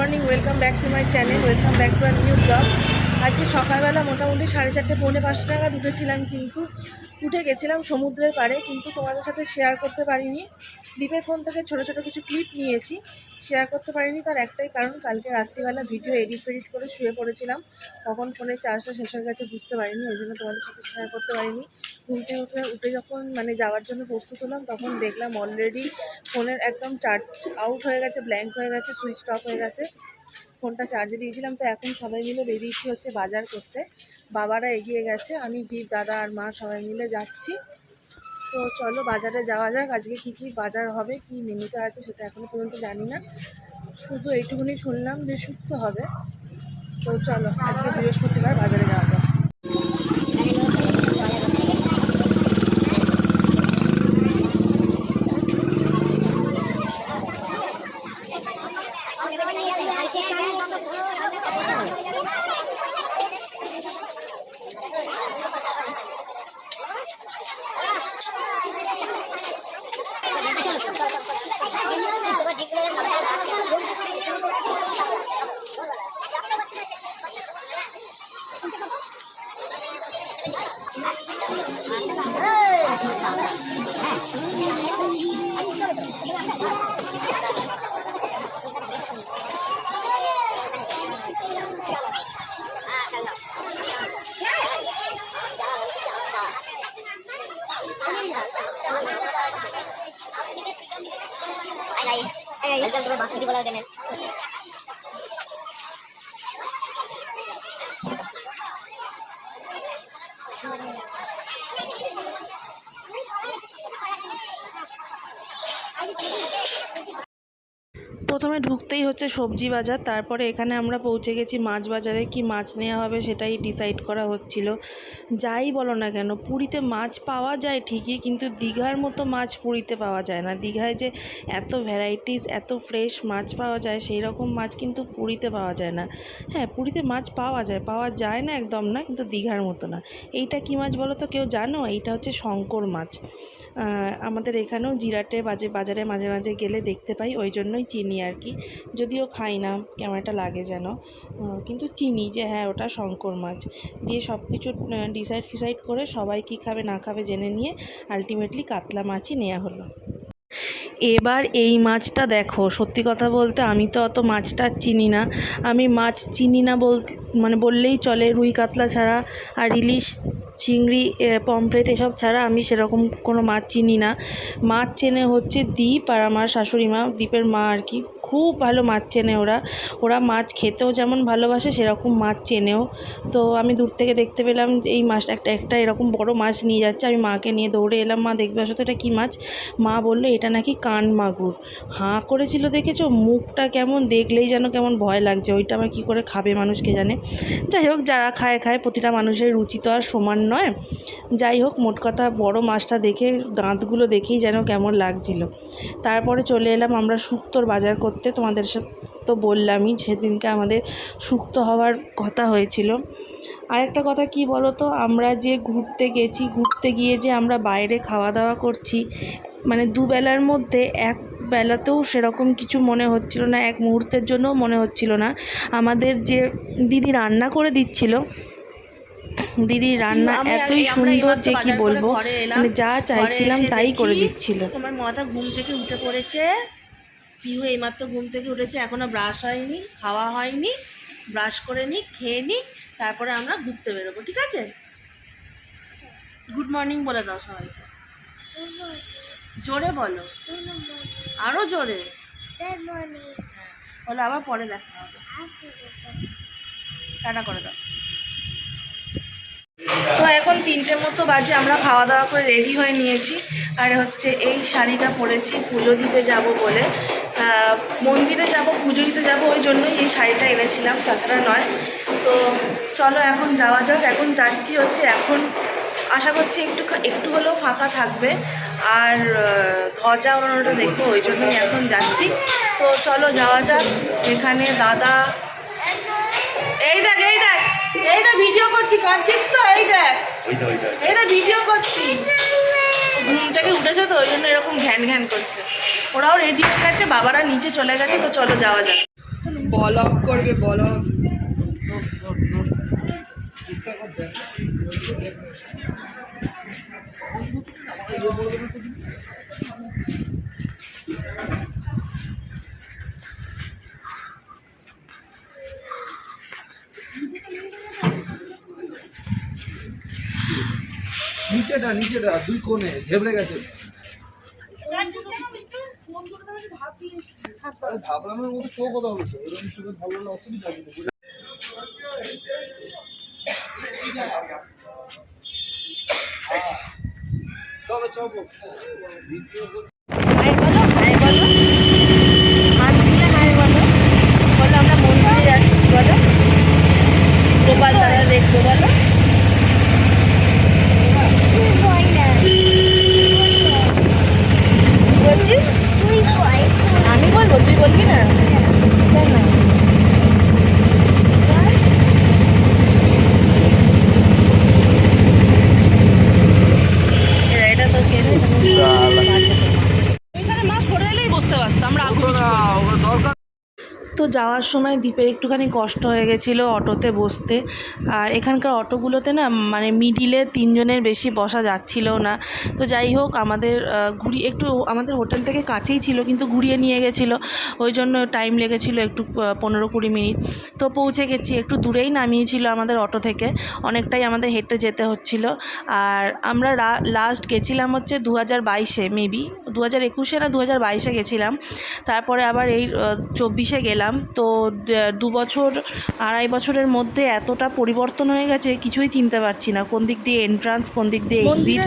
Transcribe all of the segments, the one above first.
Morning, welcome back to my channel, welcome back to our new vlog. আজকে সকালবেলা মোটামুটি 4:30 পৌনে 5 নাগাদ উঠেছিলাম, কিন্তু উঠে গেছিলাম সমুদ্রের পাড়ে, কিন্তু তোমাদের সাথে শেয়ার করতে পারিনি। দীপের ফোন থেকে ছোটো ছোটো কিছু ক্লিপ নিয়েছি, শেয়ার করতে পারিনি। তার একটাই কারণ, কালকে রাত্রিবেলা ভিডিও এডিট করে শুয়ে পড়েছিলাম, তখন ফোনের চার্জটা শেষ হয়ে গেছে, বুঝতে পারিনি, ওই জন্য তোমাদের সাথে শেয়ার করতে পারিনি। ঘুমতে উঠে যখন যাওয়ার জন্য প্রস্তুত হলাম, তখন দেখলাম অলরেডি ফোনের একদম চার্জ আউট হয়ে গেছে, ব্ল্যাঙ্ক হয়ে গেছে, সুইচ অফ হয়ে গেছে। ফোনটা চার্জে দিয়েছিলাম। তো এখন সবাই মিলে বেরিয়েছি হচ্ছে বাজার করতে। বাবারা এগিয়ে গেছে, আমি দীপ, দাদা আর মা সবাই মিলে যাচ্ছি। তো চলো বাজারে যাওয়া যাক। আজকে কী কী বাজার হবে, কী মেনুতে আছে সেটা এখনও পর্যন্ত জানি না, শুধু এইটুকুনি শুনলাম যে শুক্তো হবে। তো চলো আজকে বৃহস্পতিবার বাজারে যাওয়া যাক। প্রথমে ঢুকতেই হচ্ছে সবজি বাজার, তারপরে এখানে আমরা পৌঁছে গেছি মাছ বাজারে। কি মাছ নেওয়া হবে সেটাই ডিসাইড করা হচ্ছিল। যাই বলো না কেন, পুরীতে মাছ পাওয়া যায় ঠিকই, কিন্তু দীঘার মতো মাছ পুরীতে পাওয়া যায় না। দীঘায় যে এত ভ্যারাইটিস, এত ফ্রেশ মাছ পাওয়া যায়, সেই রকম মাছ কিন্তু পুরীতে পাওয়া যায় না। হ্যাঁ, পুরীতে মাছ পাওয়া যায় না একদম না, কিন্তু দীঘার মতো না। এইটা কি মাছ বলো তো, কেউ জানো? এইটা হচ্ছে শঙ্কর মাছ। আমাদের এখানেও জিরাটে বাজারে মাঝে মাঝে গেলে দেখতে পাই, ওই জন্যই চিনি আর কি। যদিও খাই না, কেমন একটা লাগে যেন, কিন্তু চিনি যে হ্যাঁ ওটা শঙ্কর মাছ। দিয়ে সব কিছু ডিসাইড করে সবাই কী খাবে না খাবে জেনে নিয়ে আলটিমেটলি কাতলা মাছই নেওয়া হলো। এবার এই মাছটা দেখো, সত্যি কথা বলতে আমি তো অত মাছটা চিনি না। আমি মাছ চিনি না বললেই চলে। রুই কাতলা ছাড়া আর ইলিশ, চিংড়ি, পমফ্রেট এসব ছাড়া আমি সেরকম কোনো মাছ চিনি না। মাছ চেনে হচ্ছে দীপ আর আমার শাশুড়ি মা, দীপের মা আর কি। খুব ভালো মাছ চেনে ওরা মাছ খেতেও যেমন ভালোবাসে, সেরকম মাছ চেনেও। তো আমি দূর থেকে দেখতে পেলাম যে এই মাছটা একটা এরকম বড় মাছ নিয়ে যাচ্ছে। আমি মাকে নিয়ে দৌড়ে এলাম, মা দেখবে আসো তো এটা কী মাছ। মা বললো এটা নাকি কান মাগুর। হাঁ করেছিল, দেখেছো মুখটা কেমন, দেখলেই যেন কেমন ভয় লাগছে। ওইটা আবার কী করে খাবে মানুষকে জানে। যাই হোক, যারা খায়, প্রতিটা মানুষের রুচি তো আর সমান নয়। যাই হোক, মোট কথা বড় মাছটা দেখে, দাঁতগুলো দেখেই যেন কেমন লাগছিল। তারপরে চলে এলাম আমরা শুক্তোর বাজার করতে। তোমাদের সাথে তো বললামই সেদিনকে আমাদের শুক্তো হওয়ার কথা হয়েছিল। আরেকটা কথা কি বলো তো, আমরা যে ঘুরতে গিয়ে যে আমরা বাইরে খাওয়া দাওয়া করছি, দুবেলার মধ্যে এক বেলাতেও সেরকম কিছু মনে হচ্ছিল না, এক মুহূর্তের জন্যও মনে হচ্ছিল না। আমাদের যে দিদি রান্না করে দিচ্ছিল, দিদির রান্না এতই সুন্দর যে কি বলবো, যা চাইছিলাম তাই করে দিচ্ছিল। আমার মাথা ঘুম থেকে উঠে পড়েছে, পিহু এইমাত্র ঘুম থেকে উঠেছে, এখনও ব্রাশ হয়নি, খাওয়া হয়নি। ব্রাশ করে নিই, খেয়ে নিই, তারপরে আমরা ঘুরতে বেরোবো, ঠিক আছে? গুড মর্নিং বলে দাও সবাইকে, জোরে বলো, আরও জোরে বলো, আবার পরে দেখা হবে। টাটা করে দাও। তো এখন 3টের মতো বাজে, আমরা খাওয়া দাওয়া করে রেডি হয়ে নিয়েছি। আর হচ্ছে এই শাড়িটা পরেছি পুজো দিতে যাব বলে, মন্দিরে যাব, পুজো দিতে যাব, ওই জন্যই এই শাড়িটা এনেছিলাম, তাছাড়া নয়। তো চলো এখন যাওয়া যাক। এখন যাচ্ছি হচ্ছে, এখন আশা করছি একটু হলেও ফাঁকা থাকবে, আর ধ্বজা ওড়ানোটা দেখবো, ওই জন্যই এখন যাচ্ছি। তো চলো যাওয়া যাক। এখানে দাদা, এই দেখ ভিডিও করছি, কাঁদছিস তো? এই দেখ ভিডিও করছি। ঘুম থেকে উঠেছে তো, ওই জন্য এরকম ঘ্যান ঘ্যান করছে। ওরাও রেডি হয়ে গেছে, বাবারা নিচে চলে গেছে। তো চলো যাওয়া যাক। বল অফ করবে, বল অফ। নিচেটা দুই কোণে ঝেবড়ে গেছে। ভাবলামের মতো চোখ কথা বলছে, এরকম চোখে ভালো না, অসুবিধা নেই। চলো চলো হাই বলো, হাই বলো, হাত দিলে হাই বলো, বলো আমরা মন্দিরে যাচ্ছি, বলো গোপাল দাদা দেখবো, বলো বলছিস, আমি বলবো, তুই বলবি না কেন? এটা তো কেন এখানে মা সরে এলেই বুঝতে পারতো আমরা আগুন দরকার। তো যাওয়ার সময় দ্বীপের একটুখানি কষ্ট হয়ে গেছিলো অটোতে বসতে। আর এখানকার অটোগুলোতে না মানে মিডিলে 3 জনের বেশি বসা যাচ্ছিলো না। তো যাই হোক আমাদের একটু আমাদের হোটেল থেকে কাছেই ছিল কিন্তু ঘুরিয়ে নিয়ে গেছিলো, ওই জন্য টাইম লেগেছিলো একটু 15-20 মিনিট। তো পৌঁছে গেছি, একটু দূরেই নামিয়েছিল আমাদের অটো থেকে, অনেকটাই আমাদের হেঁটে যেতে হচ্ছিলো। আর আমরা লাস্ট গেছিলাম হচ্ছে 2022-এ, মেবি 2021-এ না 2022-এ গেছিলাম। তারপরে আবার এই 24-এ গেলাম। তো 2 বছর 2.5 বছরের মধ্যে এতটা পরিবর্তন হয়ে গেছে কিছুই চিনতে পারছি না, কোন দিক দিয়ে এন্ট্রান্স, কোন দিক দিয়ে এক্সিট,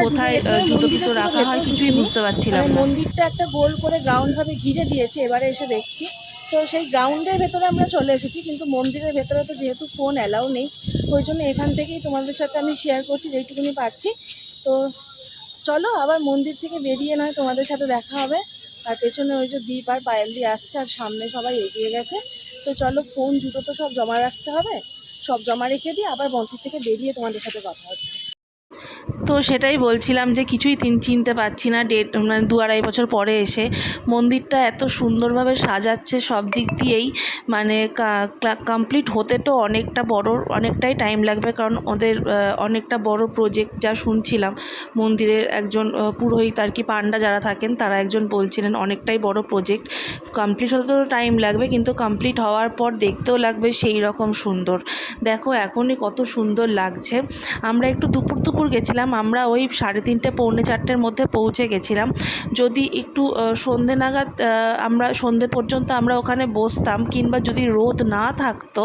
কোথায় জুতো টুতো রাখা হয় কিছুই বুঝতে পারছিলাম না। মন্দিরটা একটা গোল করে গ্রাউন্ড ভাবে ঘিরে দিয়েছে, এবারে এসে দেখছি। তো সেই গ্রাউন্ডের ভেতরে আমরা চলে এসেছি, কিন্তু মন্দিরের ভেতরে তো যেহেতু ফোন অ্যালাউ নেই, ওই জন্য এখান থেকেই তোমাদের সাথে আমি শেয়ার করছি যেইটুকুনি পারছি। তো চলো আবার মন্দির থেকে বেরিয়ে নয় তোমাদের সাথে দেখা হবে। আর পেছনে ওই যে দ্বীপ আর পায়েল দিয়ে আসছে, আর সামনে সবাই এগিয়ে গেছে। তো চলো, ফোন জুতো তো সব জমা রাখতে হবে, সব জমা রেখে দিয়ে আবার মন্দির থেকে বেরিয়ে তোমাদের সাথে কথা হচ্ছে। তো সেটাই বলছিলাম যে কিছুই চিনতে পারছি না, মানে 2-2.5 বছর পরে এসে মন্দিরটা এত সুন্দরভাবে সাজাচ্ছে সব দিক দিয়েই, মানে কমপ্লিট হতে তো অনেকটাই টাইম লাগবে, কারণ ওদের অনেকটা বড় প্রজেক্ট যা শুনছিলাম। মন্দিরের একজন পুরোহিত আর কি, পান্ডা যারা থাকেন তারা একজন বলছিলেন অনেকটাই বড় প্রজেক্ট, কমপ্লিট হতে তো টাইম লাগবে, কিন্তু কমপ্লিট হওয়ার পর দেখতেও লাগবে সেই রকম সুন্দর। দেখো এখনই কত সুন্দর লাগছে। আমরা একটু দুপুর গেছিলাম, আমরা ওই 3:30 পৌনে 4টের মধ্যে পৌঁছে গেছিলাম। যদি একটু সন্ধে নাগাদ আমরা সন্ধে পর্যন্ত আমরা ওখানে বসতাম, কিংবা যদি রোদ না থাকতো,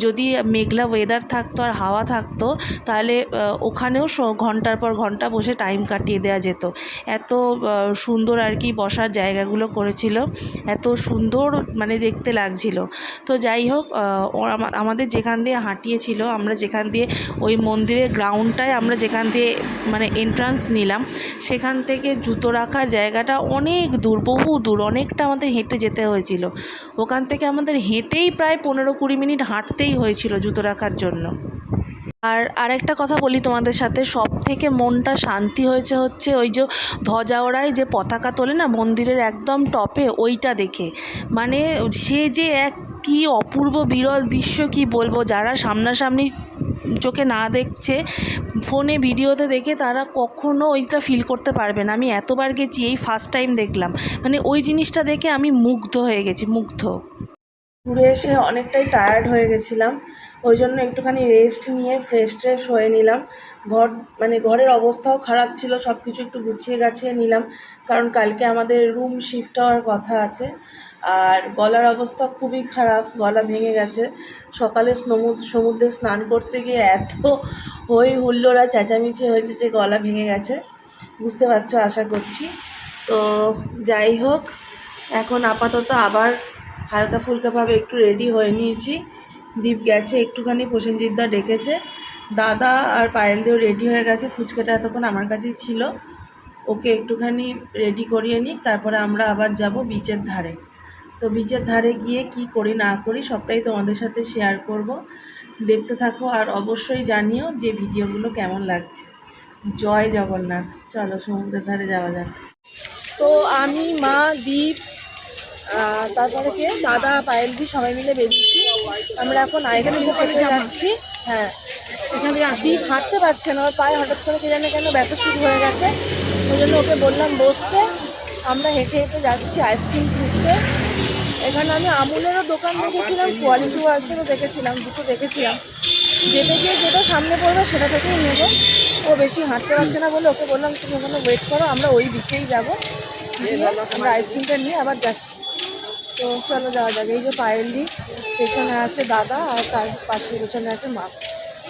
যদি মেঘলা ওয়েদার থাকতো আর হাওয়া থাকতো, তাহলে ওখানেও ঘন্টার পর ঘন্টা বসে টাইম কাটিয়ে দেওয়া যেত। এত সুন্দর আর কি বসার জায়গাগুলো করেছিল, এত সুন্দর মানে দেখতে লাগছিল। তো যাই হোক, আমাদের যেখান দিয়ে হাঁটিয়েছিল, আমরা যেখান দিয়ে ওই মন্দিরের গ্রাউন্ডটায় আমরা যেখান দিয়ে মানে এন্ট্রান্স নিলাম, সেখান থেকে জুতো রাখার জায়গাটা অনেক দূর, বহু দূর, অনেকটা আমাদের হেঁটে যেতে হয়েছিল। ওখান থেকে আমাদের হেঁটেই প্রায় 15-20 মিনিট হাঁটতেই হয়েছিল জুতো রাখার জন্য। আর আরেকটা কথা বলি তোমাদের সাথে, সব থেকে মনটা শান্তি হয়েছে হচ্ছে ওই যে ধ্বজা ওড়ায় যে পতাকা তোলে না মন্দিরের একদম টপে, ওইটা দেখে। মানে সে যে এক কি অপূর্ব বিরল দৃশ্য, কি বলবো, যারা সামনাসামনি চোখে না দেখছে, ফোনে ভিডিওতে দেখে তারা কখনো ওইটা ফিল করতে পারবে না। আমি এতবার গেছি, এই ফার্স্ট টাইম দেখলাম, মানে ওই জিনিসটা দেখে আমি মুগ্ধ হয়ে গেছি, মুগ্ধ। ঘুরে এসে অনেকটাই টায়ার্ড হয়ে গেছিলাম, ওই জন্য একটুখানি রেস্ট নিয়ে ফ্রেশ হয়ে নিলাম। ঘরের অবস্থাও খারাপ ছিল, সব কিছু একটু গুছিয়ে গাছিয়ে নিলাম, কারণ কালকে আমাদের রুম শিফট হওয়ার কথা আছে। আর গলার অবস্থা খুবই খারাপ, গলা ভেঙে গেছে। সকালে সমুদ্রে স্নান করতে গিয়ে এত হই হুল্লোড়া চেঁচামেচি হয়েছে যে গলা ভেঙে গেছে, বুঝতে পারছো আশা করছি। তো যাই হোক, এখন আপাতত আবার হালকা ফুলকাভাবে একটু রেডি হয়ে নিয়েছি। দীপ গেছে একটুখানি, প্রসেনজিৎদা ডেকেছে, দাদা আর পায়েল দিয়েও রেডি হয়ে গেছে। ফুচকাটা এতক্ষণ আমার কাছেই ছিল, ওকে একটুখানি রেডি করিয়ে নিই, তারপরে আমরা আবার যাব বিচের ধারে। তো বিচের ধারে গিয়ে কি করি না করি সবটাই তোমাদের সাথে শেয়ার করব, দেখতে থাকো। আর অবশ্যই জানিও যে ভিডিওগুলো কেমন লাগছে। জয় জগন্নাথ। চলো সমুদ্রের ধারে যাওয়া যাক। তো আমি, মা, দীপ, তারপরে কে দাদা পায়েলদি সবাই মিলে বেরিয়েছি। আমরা এখন আইসক্রিম খেতে যাচ্ছি। হ্যাঁ, দীপ হাঁটতে পারছে না, ওর পায়ে হঠাৎ করে কে জানে কেন ব্যথা শুরু হয়ে গেছে, ওই জন্য ওকে বললাম বসতে। আমরা হেঁটে হেঁটে যাচ্ছি আইসক্রিম খুঁজতে। এখানে আমি আমুলেরও দোকান দেখেছিলাম, কোয়ালিটি ওয়ার্ল্ডসেরও দেখেছিলাম, দুটো দেখেছিলাম। যেতে গিয়ে যেটা সামনে পড়বে সেটা থেকেই নেব। ও বেশি হাঁটতে পারছে না বলে ওকে বললাম তুমি ওখানে ওয়েট করো, আমরা ওই বিচেই যাবো, আমরা আইসক্রিমটা নিয়ে আবার যাচ্ছি। তো চলো যাওয়া যাবে। এই যে পায়েলদি, পেছনে আছে দাদা, আর তার পাশে পেছনে আছে মা।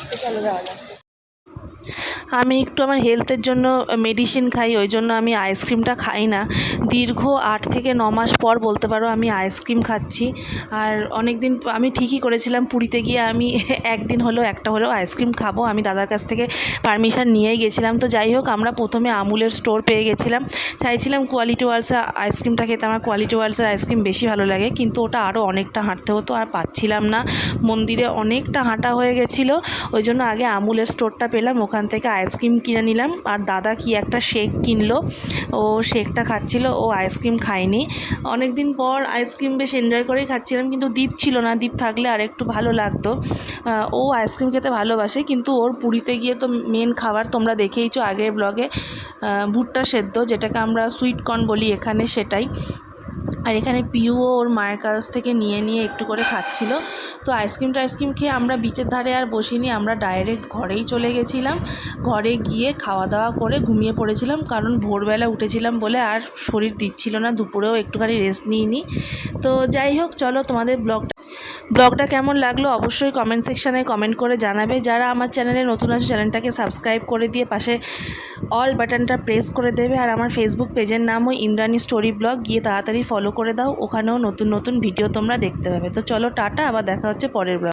তো চলো যাওয়া যাক। আমি একটু আমার হেলথের জন্য মেডিসিন খাই, ওই জন্য আমি আইসক্রিমটা খাই না। দীর্ঘ 8 থেকে 9 মাস পর বলতে পারো আমি আইসক্রিম খাচ্ছি। আর অনেক দিন আমি ঠিকই করেছিলাম, পুরীতে গিয়ে আমি একদিন হলেও একটা হলেও আইসক্রিম খাবো, আমি দাদার কাছ থেকে পারমিশন নিয়েই গেছিলাম। তো যাই হোক, আমরা প্রথমে আমুলের স্টোর পেয়ে গেছিলাম, চাইছিলাম কোয়ালিটি ওয়ার্ল্ডসের আইসক্রিমটা খেতে। আমার কোয়ালিটি ওয়ার্ল্ডসের আইসক্রিম বেশি ভালো লাগে, কিন্তু ওটা আরও অনেকটা হাঁটতে হতো, আর পাচ্ছিলাম না, মন্দিরে অনেকটা হাঁটা হয়ে গেছিলো। ওই জন্য আগে আমুলের স্টোরটা পেলাম, ওখান থেকে আইসক্রিম কিনে নিলাম। আর দাদা কি একটা শেক কিনলো, ও শেকটা খাচ্ছিল, ও আইসক্রিম খায়নি। অনেক দিন পর আইসক্রিম বেশ এনজয় করেই খাচ্ছিলাম, কিন্তু দীপ ছিল না, দীপ থাকলে আর একটু ভালো লাগতো। ও আইসক্রিম খেতে ভালোবাসে, কিন্তু ওর পুরীতে গিয়ে তো মেন খাবার তোমরা দেখেইছো আগের ব্লগে, ভুট্টা সেদ্ধ, যেটাকে আমরা সুইট কর্ন বলি এখানে, সেটাই। আর এখানে পিউও ওর মায়ের কাছ থেকে নিয়ে নিয়ে একটু করে খাচ্ছিল। তো আইসক্রিম খেয়ে আমরা বিচের ধারে আর বসিনি, আমরা ডাইরেক্ট ঘরেই চলে গেছিলাম। ঘরে গিয়ে খাওয়া দাওয়া করে ঘুমিয়ে পড়েছিলাম, কারণ ভোরবেলা উঠেছিলাম বলে আর শরীর দিচ্ছিল না, দুপুরেও একটুখানি রেস্ট নিইনি। তো যাই হোক, চলো তোমাদের ব্লগটা কেমন লাগলো অবশ্যই কমেন্ট সেকশানে কমেন্ট করে জানাবে। যারা আমার চ্যানেলে নতুন আছে চ্যানেলটাকে সাবস্ক্রাইব করে দিয়ে পাশে অল বাটনটা প্রেস করে দেবে। আর আমার ফেসবুক পেজের নামও ইন্দ্রাণী স্টোরি ব্লগ, গিয়ে তাড়াতাড়ি ফলো করে দাও, ওখানেও নতুন নতুন ভিডিও তোমরা দেখতে পাবে। তো চলো টাটা, আবার দেখা হচ্ছে পরের ব্লগ।